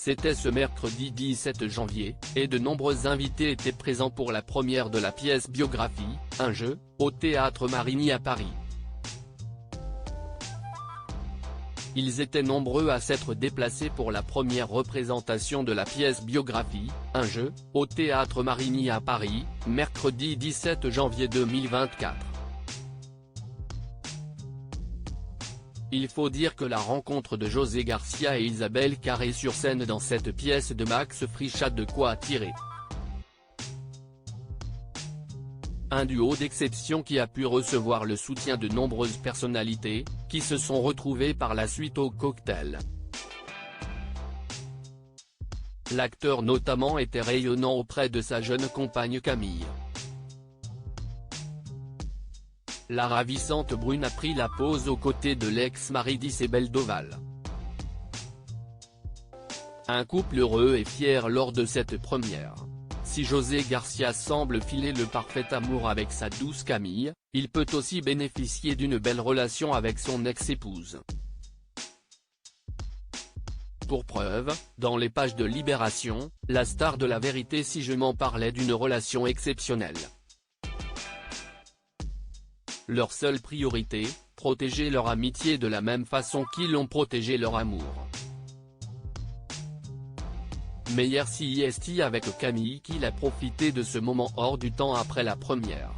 C'était ce mercredi 17 janvier, et de nombreux invités étaient présents pour la première de la pièce Biographie, un jeu, au Théâtre Marigny à Paris. Ils étaient nombreux à s'être déplacés pour la première représentation de la pièce Biographie, un jeu, au Théâtre Marigny à Paris, mercredi 17 janvier 2024. Il faut dire que la rencontre de José Garcia et Isabelle Carré sur scène dans cette pièce de Max Frisch a de quoi attirer. Un duo d'exception qui a pu recevoir le soutien de nombreuses personnalités, qui se sont retrouvées par la suite au cocktail. L'acteur notamment était rayonnant auprès de sa jeune compagne Camille. La ravissante brune a pris la pose aux côtés de l'ex-mari d'Isabelle Doval. Un couple heureux et fier lors de cette première. Si José Garcia semble filer le parfait amour avec sa douce Camille, il peut aussi bénéficier d'une belle relation avec son ex-épouse. Pour preuve, dans les pages de Libération, la star de La Vérité Si Je M'en parlait d'une relation exceptionnelle. Leur seule priorité, protéger leur amitié de la même façon qu'ils ont protégé leur amour. Meilleur CIST avec Camille qui a profité de ce moment hors du temps après la première.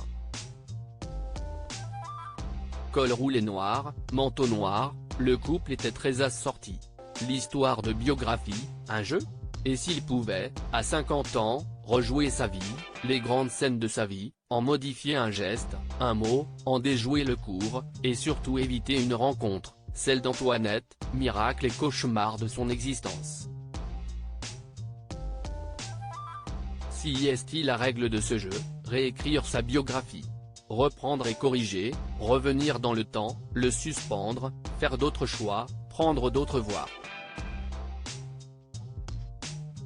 Col roulé noir, manteau noir, le couple était très assorti. L'histoire de Biographie, un jeu ? Et s'il pouvait, à 50 ans, rejouer sa vie, les grandes scènes de sa vie, en modifier un geste, un mot, en déjouer le cours, et surtout éviter une rencontre, celle d'Antoinette, miracle et cauchemar de son existence. Si est-il la règle de ce jeu, réécrire sa biographie. Reprendre et corriger, revenir dans le temps, le suspendre, faire d'autres choix, prendre d'autres voies.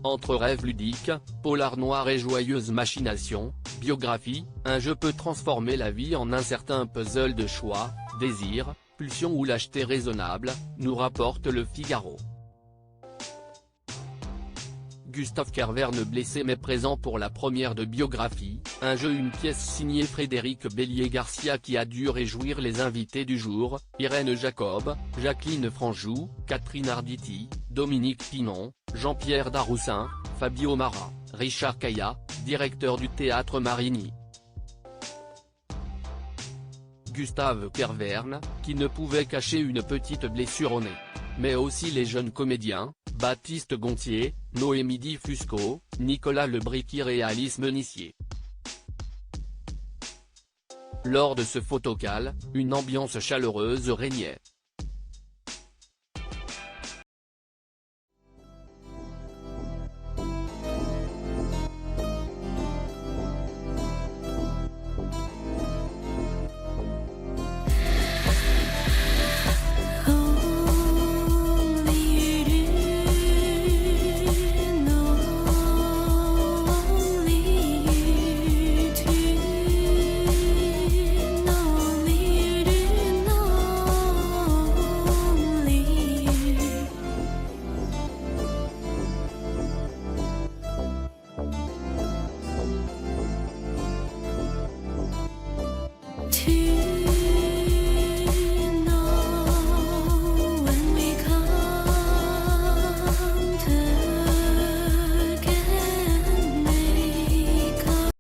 Entre rêves ludiques, polar noir et joyeuses machinations, Biographie, un jeu peut transformer la vie en un certain puzzle de choix, désirs, pulsions ou lâcheté raisonnable, nous rapporte Le Figaro. Gustave Kerverne blessé mais présent pour la première de Biographie, un jeu, une pièce signée Frédéric Bélier-Garcia qui a dû réjouir les invités du jour, Irène Jacob, Jacqueline Franjou, Catherine Arditi, Dominique Pinon, Jean-Pierre Daroussin, Fabio Mara, Richard Caillat, directeur du Théâtre Marigny. Gustave Kerverne, qui ne pouvait cacher une petite blessure au nez. Mais aussi les jeunes comédiens, Baptiste Gontier, Noémie Di Fusco, Nicolas Lebriquir et Alice Menissier. Lors de ce photocall, une ambiance chaleureuse régnait.